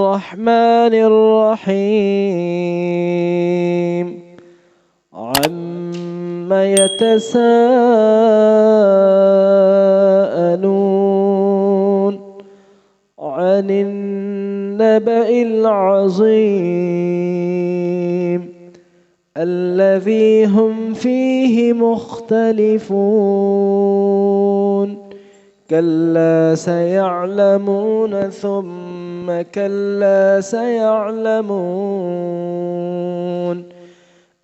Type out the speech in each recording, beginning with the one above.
الرحمن الرحيم عما يتساءلون عن النبأ العظيم الذي هم فيه مختلفون كلا سيعلمون ثم كلا سيعلمون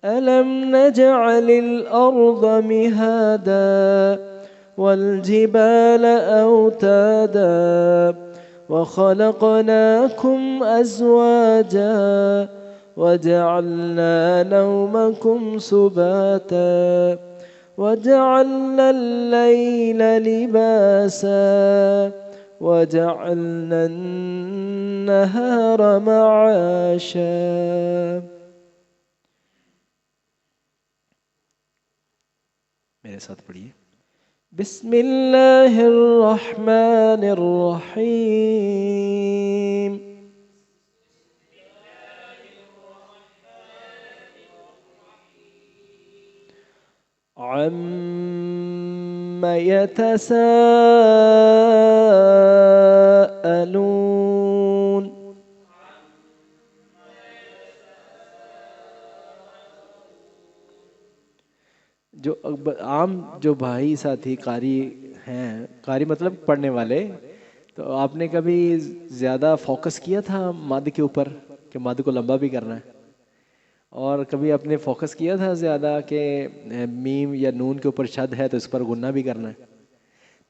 ألم نجعل الأرض مهادا والجبال أوتادا وخلقناكم أزواجا وجعلنا نومكم سباتا وجعلنا الليل لباسا وجعلنا النهار معاشا. میرے ساتھ پڑھیے. بسم اللہ الرحمن الرحیم. عَمَّ يَتَسَاءَلُونَ. جو بھائی ساتھی قاری ہیں، قاری مطلب پڑھنے والے، تو آپ نے کبھی زیادہ فوکس کیا تھا مد کے اوپر کہ مد کو لمبا بھی کرنا ہے، اور کبھی آپ نے فوکس کیا تھا زیادہ کہ میم یا نون کے اوپر شد ہے تو اس پر غنہ بھی کرنا ہے؟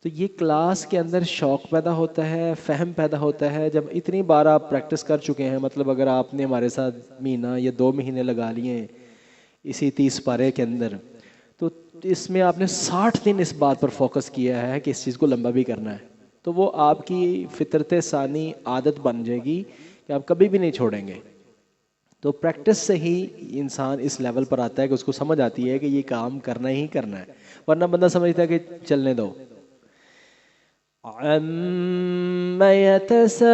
تو یہ کلاس کے اندر شوق پیدا ہوتا ہے، فہم پیدا ہوتا ہے جب اتنی بار آپ پریکٹس کر چکے ہیں. مطلب اگر آپ نے ہمارے ساتھ مہینہ یا 2 مہینے لگا لیے ہیں اسی 30 پارے کے اندر، تو اس میں آپ نے 60 دن اس بات پر فوکس کیا ہے کہ اس چیز کو لمبا بھی کرنا ہے. تو وہ آپ کی فطرت ثانی عادت بن جائے گی کہ آپ کبھی بھی نہیں چھوڑیں گے. تو پریکٹس سے ہی انسان اس لیول پر آتا ہے کہ اس کو سمجھ آتی ہے کہ یہ کام کرنا ہی کرنا ہے، ورنہ بندہ سمجھتا ہے کہ چلنے دو. عَمَّ يَتَسَاءَلُونَ.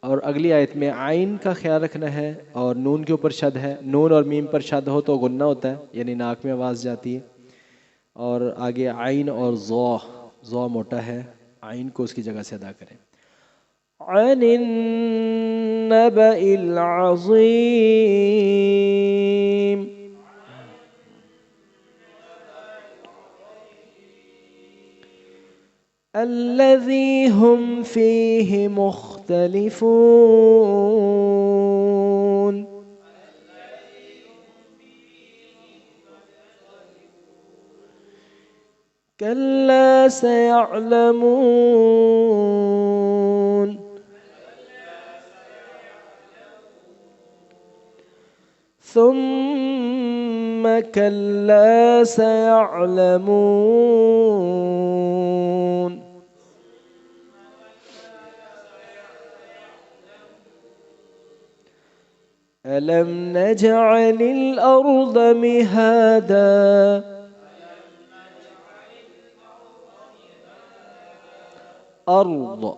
اور اگلی آیت میں عین کا خیال رکھنا ہے اور نون کے اوپر شد ہے. نون اور میم پر شد ہو تو غنہ ہوتا ہے، یعنی ناک میں آواز جاتی ہے. اور آگے عین اور ضو موٹا ہے، عین کو اس کی جگہ سے ادا کریں. عن النبأ العظیم. الذي هم فيه مختلفون كلا سيعلمون ثم كلا سيعلمون ألم نجعل الأرض مهادا أرض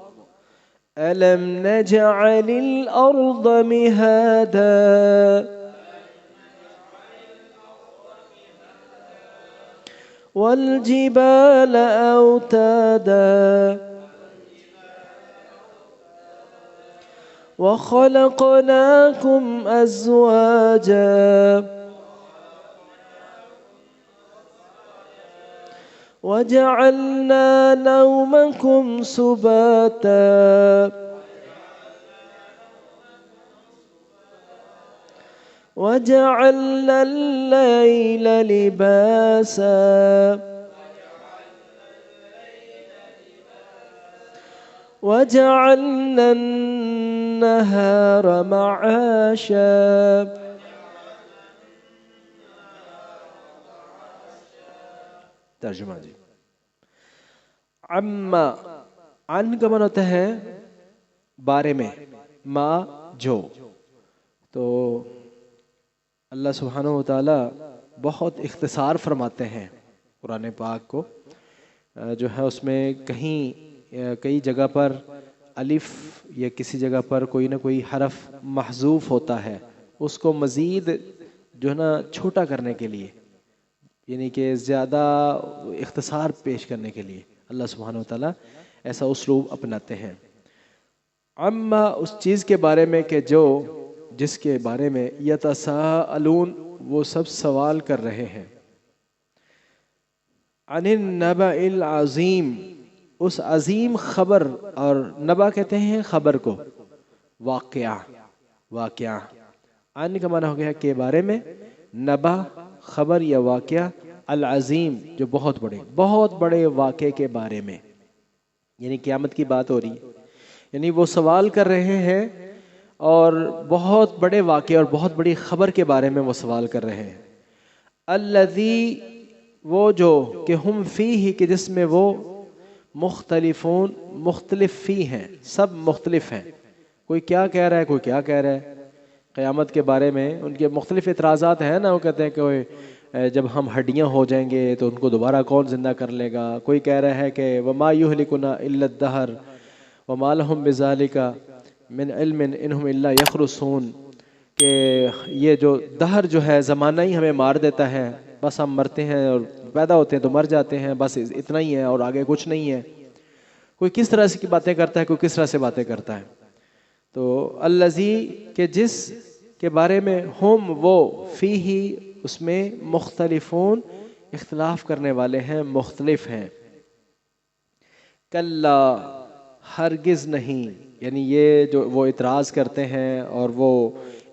ألم نجعل الأرض مهادا والجبال أوتادا وخلقناكم أزواجا وجعلنا نومكم سباتا وجعلنا الليل لباسا وجعلنا النهار معاشا. ترجمہ جی. عما، عن کا معنی ہوتا ہے بارے میں، ما جو. تو اللہ سبحانہ و تعالی بہت اختصار فرماتے ہیں قرآن پاک کو، جو ہے اس میں کئی جگہ پر الف یا کسی جگہ پر کوئی نہ کوئی حرف محذوف ہوتا ہے، اس کو مزید جو ہے نا چھوٹا کرنے کے لیے، یعنی کہ زیادہ اختصار پیش کرنے کے لیے اللہ سبحانہ وتعالیٰ ایسا اسلوب اپناتے ہیں۔ اما اس چیز کے بارے میں کہ جس کے بارے میں یتساءلون وہ سب سوال کر رہے ہیں، عن النبأ العظیم اس عظیم خبر، اور نبا کہتے ہیں خبر کو، واقعہ عن کا معنی ہو گیا کے بارے میں، نبا خبر یا واقعہ، العظیم جو بہت بڑے واقعے کے بارے میں، یعنی قیامت کی بات ہو رہی ہے، یعنی وہ سوال کر رہے ہیں اور بہت بڑے واقعے اور بہت بڑی خبر کے بارے میں وہ سوال کر رہے ہیں۔ الذی وہ جو کہ ہم فیہ کہ جس میں وہ مختلفون مختلف فی ہیں، سب مختلف ہیں، کوئی کیا کہہ رہا ہے کوئی کیا کہہ رہا ہے قیامت کے بارے میں، ان کے مختلف اعتراضات ہیں نا، وہ کہتے ہیں کہ جب ہم ہڈیاں ہو جائیں گے تو ان کو دوبارہ کون زندہ کر لے گا، کوئی کہہ رہا ہے کہ وما یہلکنا الا الدہر وما لہم بذالک من علم انہم الا یخرصون، کہ یہ جو دہر جو ہے زمانہ ہی ہمیں مار دیتا ہے، بس ہم مرتے ہیں اور پیدا ہوتے ہیں تو مر جاتے ہیں، بس اتنا ہی ہے اور آگے کچھ نہیں ہے۔ کوئی کس طرح سے کی باتیں کرتا ہے، کوئی کس طرح سے باتیں کرتا ہے۔ تو الذی کہ جس کے بارے میں ہم وہ فیہ اس میں مختلفون اختلاف کرنے والے ہیں، مختلف ہیں۔ کلا ہرگز نہیں، یعنی یہ جو وہ اعتراض کرتے ہیں اور وہ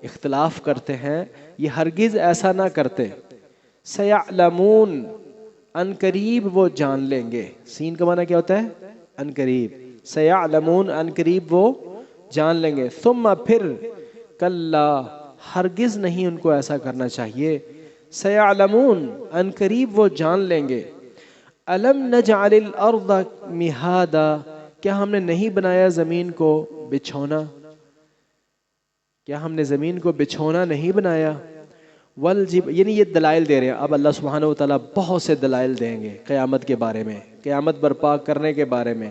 اختلاف کرتے ہیں یہ ہرگز ایسا نہ کرتے۔ سیعلمون ان قریب وہ جان لیں گے، سین کا معنی کیا ہوتا ہے؟ ان قریب، سیعلمون ان قریب وہ جان لیں گے، ثم پھر کلا ہرگز نہیں ان کو ایسا کرنا چاہیے، سیعلمون ان قریب وہ جان لیں گے۔ الم نجعل الارض مہادا کیا ہم نے نہیں بنایا زمین کو بچھونا، کیا ہم نے زمین کو بچھونا نہیں بنایا، یعنی یہ دلائل دے رہے ہیں۔ اب اللہ سبحانہ وتعالیٰ بہت سے دلائل دیں گے قیامت کے بارے میں، قیامت برپا کرنے کے بارے میں۔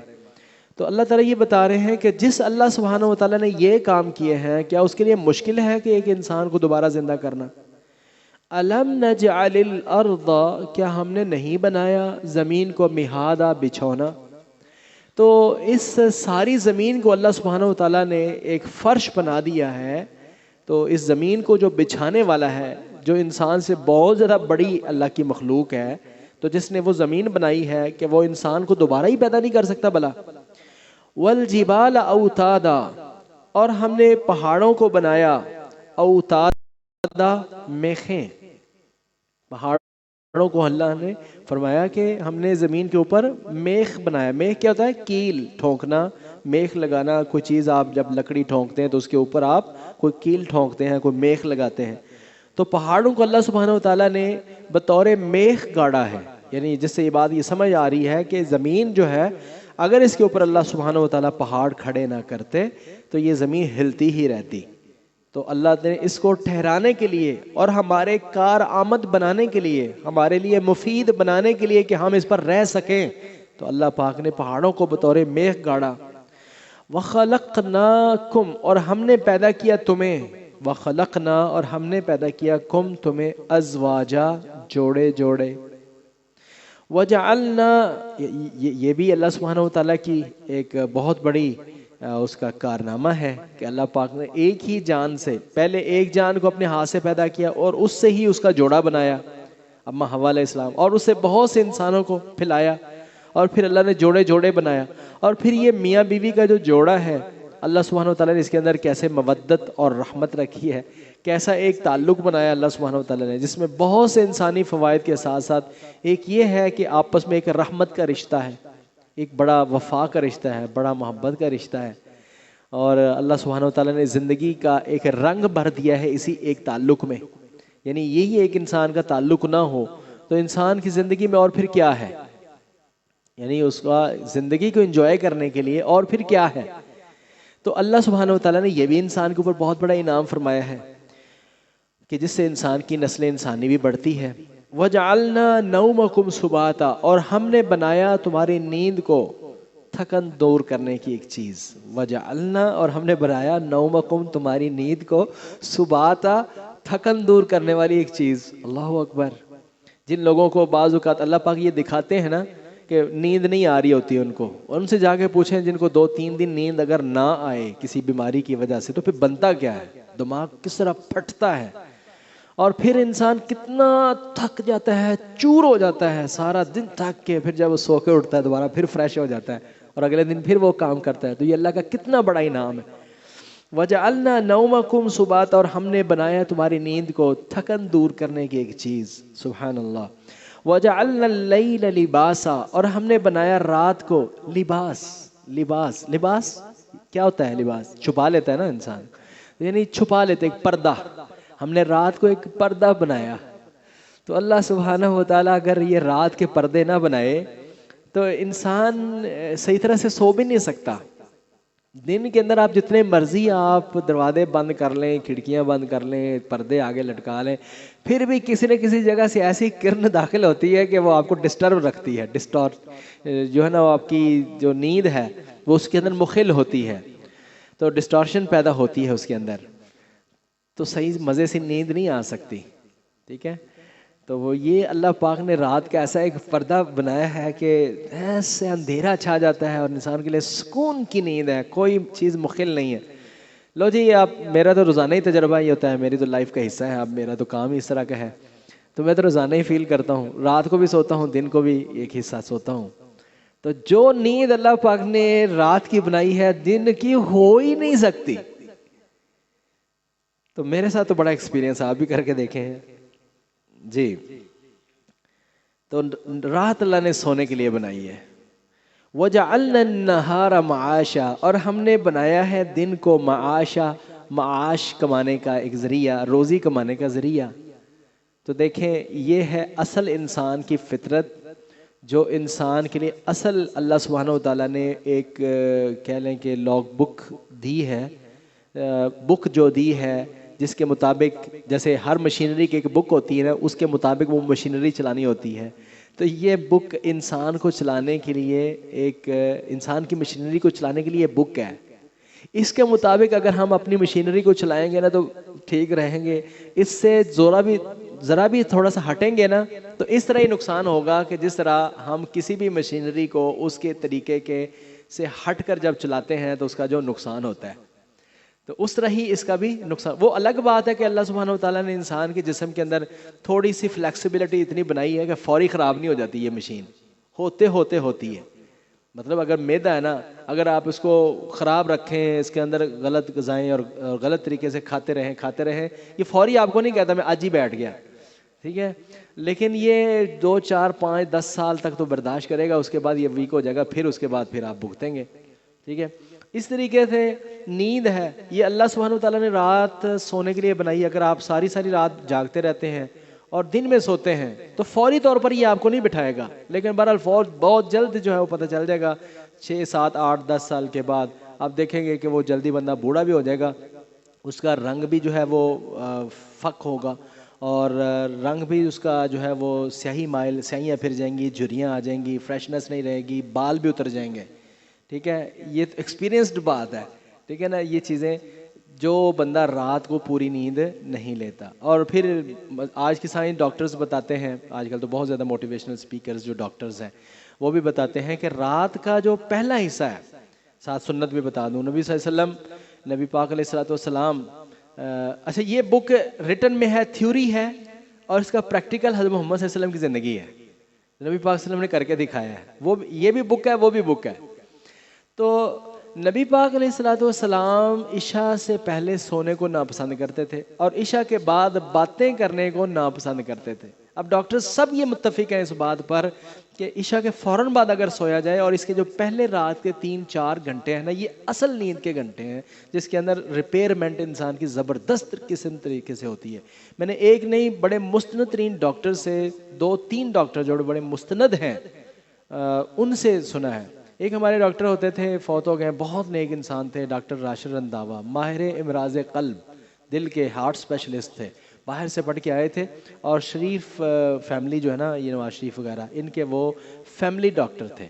تو اللہ تعالیٰ یہ بتا رہے ہیں کہ جس اللہ سبحانہ وتعالیٰ نے یہ کام کیے ہیں، کیا اس کے لیے مشکل ہے کہ ایک انسان کو دوبارہ زندہ کرنا؟ الم نجعل الارض کیا ہم نے نہیں بنایا زمین کو مہادا بچھونا؟ تو اس ساری زمین کو اللہ سبحانہ وتعالیٰ نے ایک فرش بنا دیا ہے، تو اس زمین کو جو بچھانے والا ہے، جو انسان سے بہت زیادہ بڑی اللہ کی مخلوق ہے، تو جس نے وہ زمین بنائی ہے کہ وہ انسان کو دوبارہ ہی پیدا نہیں کر سکتا بلا۔ والجبال اوتادا اور ہم نے پہاڑوں کو بنایا، اوتادا میخیں، پہاڑوں کو اللہ نے فرمایا کہ ہم نے زمین کے اوپر میخ بنایا۔ میخ کیا ہوتا ہے؟ کیل ٹھونکنا، میخ لگانا، کوئی چیز آپ جب لکڑی ٹھونکتے ہیں تو اس کے اوپر آپ کوئی کیل ٹھونکتے ہیں، کوئی میخ لگاتے ہیں۔ تو پہاڑوں کو اللہ سبحانہ وتعالیٰ نے بطور میخ گاڑا ہے، یعنی جس سے یہ بات یہ سمجھ آ رہی ہے کہ زمین جو ہے اگر اس کے اوپر اللہ سبحانہ وتعالیٰ پہاڑ کھڑے نہ کرتے تو یہ زمین ہلتی ہی رہتی۔ تو اللہ نے اس کو ٹھہرانے کے لیے اور ہمارے کارآمد بنانے کے لیے، ہمارے لیے مفید بنانے کے لیے کہ ہم اس پر رہ سکیں، تو اللہ پاک نے پہاڑوں کو بطور میخ گاڑا۔ وَخَلَقْنَاكُمْ اور ہم نے پیدا کیا تمہیں، وَخَلَقْنَا اور ہم نے پیدا کیا کم تمہیں، أَزْوَاجًا جوڑے جوڑے، وَجَعَلْنَا یہ بھی اللہ سبحانہ وتعالیٰ کی ایک بہت بڑی اس کا کارنامہ ہے کہ اللہ پاک نے ایک ہی جان سے، پہلے ایک جان کو اپنے ہاتھ سے پیدا کیا اور اس سے ہی اس کا جوڑا بنایا، اما حوا علیہ السلام، اور اس سے بہت سے انسانوں کو پھلایا، اور پھر اللہ نے جوڑے جوڑے بنایا، اور پھر یہ میاں بیوی کا جو جوڑا ہے اللہ سبحانہ وتعالیٰ نے اس کے اندر کیسے مودت اور رحمت رکھی ہے، کیسا ایک تعلق بنایا اللہ سبحانہ وتعالیٰ نے، جس میں بہت سے انسانی فوائد کے ساتھ ساتھ ایک یہ ہے کہ آپس میں ایک رحمت کا رشتہ ہے، ایک بڑا وفا کا رشتہ ہے، بڑا محبت کا رشتہ ہے، اور اللہ سبحانہ وتعالیٰ نے زندگی کا ایک رنگ بھر دیا ہے اسی ایک تعلق میں۔ یعنی یہی ایک انسان کا تعلق نہ ہو تو انسان کی زندگی میں اور پھر کیا ہے، یعنی اس کا زندگی کو انجوائے کرنے کے لیے اور پھر کیا ہے۔ تو اللہ سبحانہ وتعالیٰ نے یہ بھی انسان کے اوپر بہت بڑا انعام فرمایا ہے کہ جس سے انسان کی نسل انسانی بھی بڑھتی ہے، وَجَعَلْنَا نَوْمَكُمْ سُبَاتًا، اور ہم نے بنایا تمہاری نیند کو تھکن دور کرنے کی ایک چیز. وَجَعَلْنَا، اور ہم نے بنایا نَوْمَكُمْ تمہاری نیند کو سُبَاتًا، تھکن دور کرنے والی ایک چیز. اللہ اکبر. جن لوگوں کو بعض اوقات اللہ پاک یہ دکھاتے ہیں نا کہ نیند نہیں آ رہی ہوتی ان کو، ان سے جا کے پوچھیں جن کو 2-3 دن نیند اگر نہ آئے کسی بیماری کی وجہ سے تو پھر بنتا کیا ہے، دماغ کس طرح پھٹتا ہے، اور پھر انسان کتنا تھک جاتا ہے، چور ہو جاتا ہے سارا دن تھک کے، پھر جب وہ سو کے اٹھتا ہے دوبارہ پھر فریش ہو جاتا ہے اور اگلے دن پھر وہ کام کرتا ہے. تو یہ اللہ کا کتنا بڑا انعام ہے. وَجَعَلْنَا نَوْمَكُمْ سُبَاتًا، اور ہم نے بنایا تمہاری نیند کو تھکن دور کرنے کی ایک چیز. سبحان اللہ. وَجَعَلْنَا اللَّيْلَ لِبَاسًا، اور ہم نے بنایا رات کو لباس. لباس، لباس کیا ہوتا ہے؟ لباس چھپا لیتا ہے نا انسان، یعنی چھپا لیتے، ایک پردہ. ہم نے رات کو ایک پردہ بنایا. تو اللہ سبحانہ و تعالیٰ اگر یہ رات کے پردے نہ بنائے تو انسان صحیح طرح سے سو بھی نہیں سکتا. دن کے اندر آپ جتنے مرضی آپ دروازے بند کر لیں، کھڑکیاں بند کر لیں، پردے آگے لٹکا لیں، پھر بھی کسی نہ کسی جگہ سے ایسی کرن داخل ہوتی ہے کہ وہ آپ کو ڈسٹرب رکھتی ہے. جو ہے نا، وہ آپ کی جو نیند ہے وہ اس کے اندر مخل ہوتی ہے، تو ڈسٹارشن پیدا ہوتی ہے اس کے اندر، تو صحیح مزے سے نیند نہیں آ سکتی. ٹھیک ہے. تو وہ یہ اللہ پاک نے رات کا ایسا ایک پردہ بنایا ہے کہ ایسے اندھیرا چھا جاتا ہے اور انسان کے لیے سکون کی نیند ہے، کوئی چیز مخل نہیں ہے. لو جی، یہ آپ، میرا تو روزانہ ہی تجربہ یہ ہوتا ہے، میری تو لائف کا حصہ ہے، اب میرا تو کام ہی اس طرح کا ہے، تو میں تو روزانہ ہی فیل کرتا ہوں، رات کو بھی سوتا ہوں، دن کو بھی ایک حصہ سوتا ہوں. تو جو نیند اللہ پاک نے رات کی بنائی ہے دن کی ہو ہی نہیں سکتی. تو میرے ساتھ تو بڑا ایکسپیرینس، آپ بھی کر کے دیکھیں ہیں جی. تو رات اللہ نے سونے کے لیے بنائی ہے. وَجَعَلْنَا النَّهَارَ مَعَاشًا، اور ہم نے بنایا ہے دن کو معاشا، معاش کمانے کا ایک ذریعہ، روزی کمانے کا ذریعہ. تو دیکھیں، یہ ہے اصل انسان کی فطرت، جو انسان کے لیے اصل اللہ سبحانہ وتعالیٰ نے ایک کہہ لیں کہ لاگ بک دی ہے، بک جو دی ہے جس کے مطابق، جیسے ہر مشینری کی ایک بک ہوتی ہے نا، اس کے مطابق وہ مشینری چلانی ہوتی ہے. تو یہ بک انسان کو چلانے کے لیے، ایک انسان کی مشینری کو چلانے کے لیے بک ہے. اس کے مطابق اگر ہم اپنی مشینری کو چلائیں گے نا تو ٹھیک رہیں گے، اس سے ذرا بھی تھوڑا سا ہٹیں گے نا تو اس طرح ہی نقصان ہوگا کہ جس طرح ہم کسی بھی مشینری کو اس کے طریقے کے سے ہٹ کر جب چلاتے ہیں تو اس کا جو نقصان ہوتا ہے، تو اس طرح ہی اس کا بھی نقصان. وہ الگ بات ہے کہ اللہ سبحانہ وتعالیٰ نے انسان کے جسم کے اندر تھوڑی سی فلیکسیبلٹی اتنی بنائی ہے کہ فوری خراب نہیں ہو جاتی یہ مشین، ہوتے ہوتی ہے. مطلب اگر میدا ہے نا، اگر آپ اس کو خراب رکھیں، اس کے اندر غلط غذائیں اور غلط طریقے سے کھاتے رہیں، یہ فوری آپ کو نہیں کہتا میں آج ہی بیٹھ گیا، ٹھیک ہے، لیکن یہ 2 4 5 10 سال تک تو برداشت کرے گا، اس کے بعد یہ ویک ہو جائے گا، پھر اس کے بعد پھر آپ بھگتیں گے. ٹھیک ہے. اس طریقے سے نیند ہے، یہ اللہ سبحانہ وتعالیٰ نے رات سونے کے لیے بنائی. اگر آپ ساری رات جاگتے رہتے ہیں اور دن میں سوتے ہیں تو فوری طور پر یہ آپ کو نہیں بٹھائے گا، لیکن بہرحال بہت جلد جو ہے وہ پتہ چل جائے گا. 6 7 8 10 سال کے بعد آپ دیکھیں گے کہ وہ جلدی بندہ بوڑھا بھی ہو جائے گا، اس کا رنگ بھی جو ہے وہ فک ہوگا، اور رنگ بھی اس کا جو ہے وہ سیاہی مائل، سیاہیاں پھر جائیں گی، جھریاں آ جائیں گی، فریشنس نہیں رہے گی، بال بھی اتر جائیں گے. ٹھیک ہے. یہ ایکسپیرینسڈ بات ہے. ٹھیک ہے نا. یہ چیزیں جو بندہ رات کو پوری نیند نہیں لیتا. اور پھر آج کے سائنس ڈاکٹرز بتاتے ہیں، آج کل تو بہت زیادہ موٹیویشنل سپیکرز جو ڈاکٹرز ہیں وہ بھی بتاتے ہیں کہ رات کا جو پہلا حصہ ہے، ساتھ سنت بھی بتا دوں، نبی صلی اللہ علیہ وسلم، نبی پاک علیہ السلام، اچھا یہ بک ریٹن میں ہے، تھیوری ہے، اور اس کا پریکٹیکل حضرت محمد صلی اللہ علیہ وسلم کی زندگی ہے، نبی پاک صلی اللہ علیہ وسلم نے کر کے دکھایا ہے. وہ یہ بھی بک ہے، وہ بھی بک ہے. تو نبی پاک علیہ السلام عشاء سے پہلے سونے کو ناپسند کرتے تھے اور عشاء کے بعد باتیں کرنے کو ناپسند کرتے تھے. اب ڈاکٹر سب یہ متفق ہیں اس بات پر کہ عشاء کے فوراً بعد اگر سویا جائے، اور اس کے جو پہلے رات کے 3 4 گھنٹے ہیں نا، یہ اصل نیند کے گھنٹے ہیں جس کے اندر ریپیئرمنٹ انسان کی زبردست قسم طریقے سے ہوتی ہے. میں نے ایک نہیں، بڑے مستند ترین ڈاکٹر سے 2 3 ڈاکٹر جو بڑے مستند ہیں ان سے سنا ہے. ایک ہمارے ڈاکٹر ہوتے تھے، فوت ہو گئے، بہت نیک انسان تھے، ڈاکٹر راشد رنداوا، ماہر امراض قلب، دل کے ہارٹ اسپیشلسٹ تھے. باہر سے پڑھ کے آئے تھے، اور شریف فیملی جو ہے نا، یہ نواز شریف وغیرہ، ان کے وہ فیملی ڈاکٹر تھے.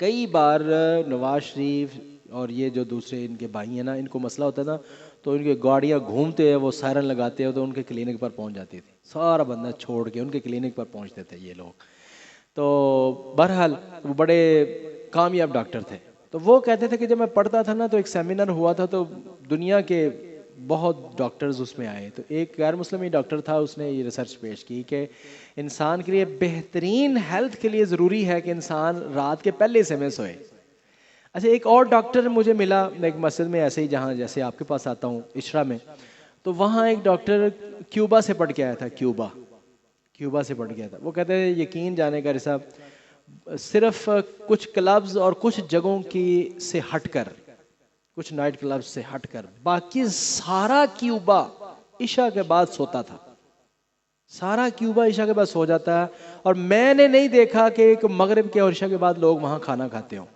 کئی بار نواز شریف اور یہ جو دوسرے ان کے بھائی ہیں نا، ان کو مسئلہ ہوتا تھا تو ان کے گاڑیاں گھومتے ہیں، وہ سائرن لگاتے ہیں تو ان کے کلینک پر پہنچ جاتی تھی. سارا بندہ چھوڑ کے ان کے کلینک پر پہنچتے تھے یہ لوگ. تو بہرحال وہ بڑے کامیاب ڈاکٹر تھے. تو وہ کہتے تھے کہ جب میں پڑھتا تھا نا تو ایک سیمینر ہوا تھا، تو دنیا کے بہت ڈاکٹرز اس میں آئے. تو ایک غیر مسلم ڈاکٹر تھا، اس نے یہ ریسرچ پیش کی کہ انسان کے لیے بہترین ہیلتھ کے لیے ضروری ہے کہ انسان رات کے پہلے حصے میں سوئے. اچھا، ایک اور ڈاکٹر مجھے ملا ایک مسجد میں، ایسے ہی جہاں جیسے آپ کے پاس آتا ہوں اشرا میں، تو وہاں ایک ڈاکٹر کیوبا سے پڑھ کے آیا تھا. کیوبا سے پڑھ گیا تھا. وہ کہتے ہیں یقین جانے کا رسا، صرف کچھ کلبز اور کچھ جگہوں کی سے ہٹ کر، کچھ نائٹ کلبز سے ہٹ کر، باقی سارا کیوبا عشاء کے بعد سوتا تھا. سارا کیوبا عشاء کے بعد سو جاتا ہے، اور میں نے نہیں دیکھا کہ ایک مغرب کے اور عشاء کے بعد لوگ وہاں کھانا کھاتے ہوں.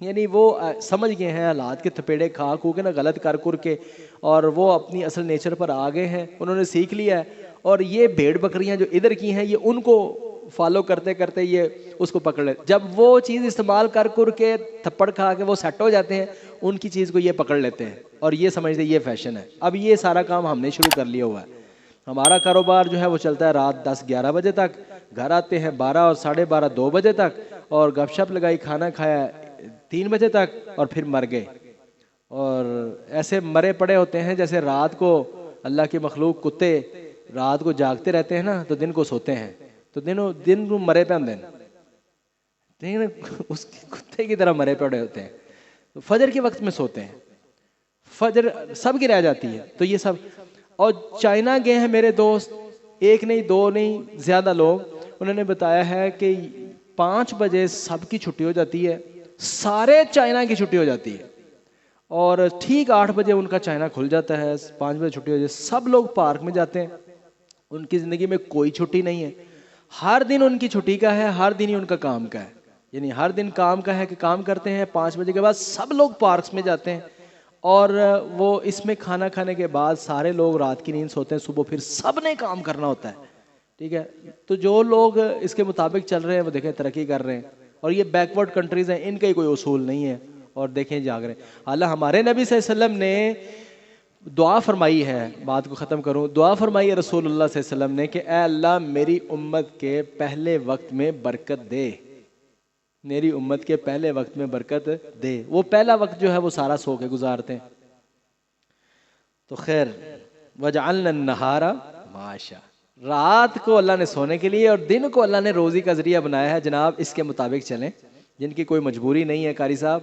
یعنی وہ سمجھ گئے ہیں حالات کے تھپیڑے کھا کھو کے نا، غلط کر کے، اور وہ اپنی اصل نیچر پر آ گئے ہیں. انہوں نے سیکھ لیا ہے، اور یہ بھیڑ بکریاں جو ادھر کی ہیں یہ ان کو فالو کرتے کرتے یہ اس کو پکڑ لیتے. جب وہ چیز استعمال کر کے تھپڑ کھا کے وہ سیٹ ہو جاتے ہیں، ان کی چیز کو یہ پکڑ لیتے ہیں اور یہ سمجھتے ہیں یہ فیشن ہے. اب یہ سارا کام ہم نے شروع کر لیا ہوا ہے. ہمارا کاروبار جو ہے وہ چلتا ہے رات 10-11 بجے تک، گھر آتے ہیں 12 اور 12:30 2 بجے تک، اور گپ شپ لگائی، کھانا کھایا 3 بجے تک، اور پھر مر گئے. اور ایسے مرے پڑے ہوتے ہیں جیسے رات کو اللہ کی مخلوق کتے رات کو جاگتے رہتے ہیں نا، تو دن کو سوتے ہیں. تو دن کو مرے پہ ہم اس کتے کی طرح مرے پڑے ہوتے ہیں. تو فجر کے وقت میں سوتے ہیں، فجر سب کی رہ جاتی ہے. تو یہ سب. اور چائنا گئے ہیں میرے دوست، ایک نہیں دو نہیں زیادہ لوگ، انہوں نے بتایا ہے کہ 5 بجے سب کی چھٹی ہو جاتی ہے، سارے چائنا کی چھٹی ہو جاتی ہے، اور ٹھیک 8 بجے ان کا چائنا کھل جاتا ہے. 5 بجے چھٹی ہو جاتی ہے، سب لوگ پارک میں جاتے ہیں. ان کی زندگی میں کوئی چھٹی نہیں ہے، ہر دن ان کی چھٹی کا ہے، ہر دن ہی ان کا کام کا ہے. یعنی ہر دن کام کا ہے کہ کام کرتے ہیں. 5 بجے کے بعد سب لوگ پارکس میں جاتے ہیں، اور وہ اس میں کھانا کھانے کے بعد سارے لوگ رات کی نیند سوتے ہیں، صبح پھر سب نے کام کرنا ہوتا ہے. ٹھیک ہے. تو جو لوگ اس کے مطابق چل رہے ہیں وہ دیکھیں ترقی کر رہے ہیں، اور یہ بیکورڈ کنٹریز ہیں، ان کا ہی کوئی اصول نہیں ہے، اور دیکھیں جاگ رہے ہیں. حالانکہ ہمارے نبی صلی اللہ علیہ وسلم نے دعا فرمائی ہے، بات کو ختم کروں، دعا فرمائی ہے رسول اللہ صلی اللہ علیہ وسلم نے کہ اے اللہ میری امت کے پہلے وقت میں برکت دے، میری امت کے پہلے وقت میں برکت دے. وہ پہلا وقت جو ہے وہ سارا سو کے گزارتے ہیں. تو خیر، وجعلنا النہار معاشا، رات کو اللہ نے سونے کے لیے اور دن کو اللہ نے روزی کا ذریعہ بنایا ہے. جناب اس کے مطابق چلیں، جن کی کوئی مجبوری نہیں ہے قاری صاحب،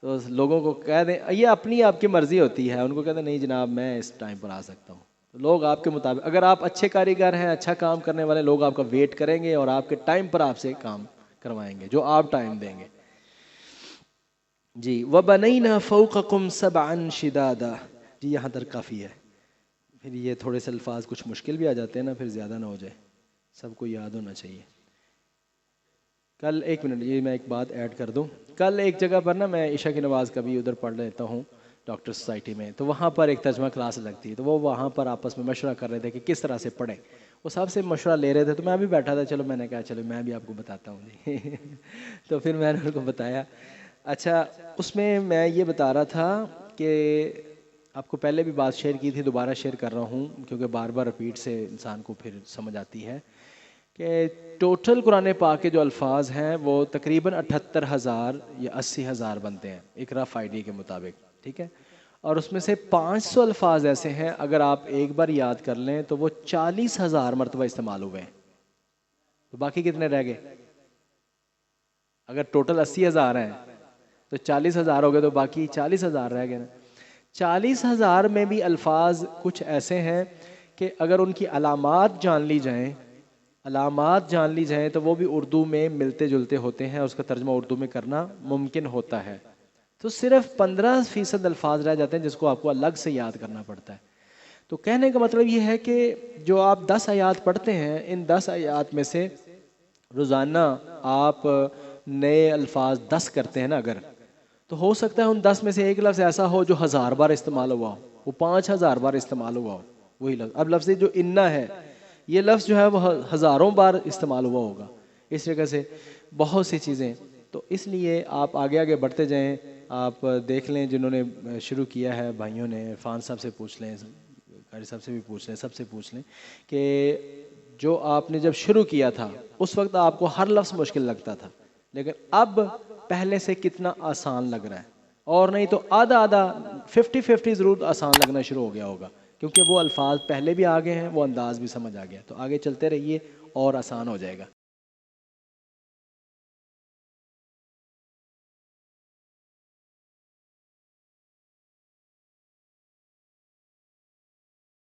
تو لوگوں کو کہہ دیں، یہ اپنی آپ کی مرضی ہوتی ہے، ان کو کہتے ہیں نہیں جناب میں اس ٹائم پر آ سکتا ہوں. تو لوگ آپ کے مطابق، اگر آپ اچھے کاریگر ہیں، اچھا کام کرنے والے لوگ آپ کا ویٹ کریں گے اور آپ کے ٹائم پر آپ سے کام کروائیں گے جو آپ ٹائم دیں گے. جی وَبَنَيْنَا فَوْقَكُمْ سَبْعًا شِدَادًا، جی یہاں تک کافی ہے. پھر یہ تھوڑے سے الفاظ کچھ مشکل بھی آ جاتے ہیں نا، پھر زیادہ نہ ہو جائے، سب کو یاد ہونا چاہیے. کل ایک منٹ، یہ میں ایک بات ایڈ کر دوں. کل ایک جگہ پر نا میں عشاء کی نماز کبھی ادھر پڑھ لیتا ہوں ڈاکٹر سوسائٹی میں، تو وہاں پر ایک ترجمہ کلاس لگتی ہے، تو وہ وہاں پر آپس میں مشورہ کر رہے تھے کہ کس طرح سے پڑھیں. وہ سب سے مشورہ لے رہے تھے، تو میں بھی بیٹھا تھا، چلو میں نے کہا چلو میں بھی آپ کو بتاتا ہوں جی. تو پھر میں نے ان کو بتایا. اچھا، اس میں میں یہ بتا رہا تھا کہ آپ کو پہلے بھی بات شیئر کی تھی، دوبارہ شیئر کر رہا ہوں کیونکہ بار بار رپیٹ سے انسان کو پھر سمجھ آتی ہے کہ ٹوٹل قرآن پاک کے جو الفاظ ہیں وہ تقریباً 78,000 یا 80,000 بنتے ہیں ایک رف آئیڈیا کے مطابق. ٹھیک ہے. اور اس میں سے 500 الفاظ ایسے ہیں اگر آپ ایک بار یاد کر لیں تو وہ 40,000 مرتبہ استعمال ہوئے ہیں. تو باقی کتنے رہ گئے؟ اگر ٹوٹل 80,000 ہیں تو 40,000 ہو گئے، تو باقی 40,000 رہ گئے نا. 40,000 میں بھی الفاظ کچھ ایسے ہیں کہ اگر ان کی علامات جان لی جائیں تو وہ بھی اردو میں ملتے جلتے ہوتے ہیں، اس کا ترجمہ اردو میں کرنا ممکن ہوتا ہے. تو صرف 15% الفاظ رہ جاتے ہیں جس کو آپ کو الگ سے یاد کرنا پڑتا ہے. تو کہنے کا مطلب یہ ہے کہ جو آپ 10 آیات پڑھتے ہیں، ان 10 آیات میں سے روزانہ آپ نئے الفاظ 10 کرتے ہیں نا اگر، تو ہو سکتا ہے ان 10 میں سے ایک لفظ ایسا ہو جو 1000 بار استعمال ہوا ہو، وہ 5000 بار استعمال ہوا ہو. وہی لفظ. اب لفظ جو انا ہے یہ لفظ جو ہے وہ ہزاروں بار استعمال ہوا ہوگا. اس جگہ سے بہت سی چیزیں. تو اس لیے آپ آگے آگے بڑھتے جائیں. آپ دیکھ لیں جنہوں نے شروع کیا ہے بھائیوں نے, عرفان صاحب سے پوچھ لیں, قاری صاحب سے بھی پوچھ لیں, سب سے پوچھ لیں کہ جو آپ نے جب شروع کیا تھا اس وقت آپ کو ہر لفظ مشکل لگتا تھا, لیکن اب پہلے سے کتنا آسان لگ رہا ہے, اور نہیں تو آدھا آدھا 50-50 ضرور آسان لگنا شروع ہو گیا ہوگا, کیونکہ وہ الفاظ پہلے بھی آگے ہیں, وہ انداز بھی سمجھ آ گیا. تو آگے چلتے رہیے اور آسان ہو جائے گا.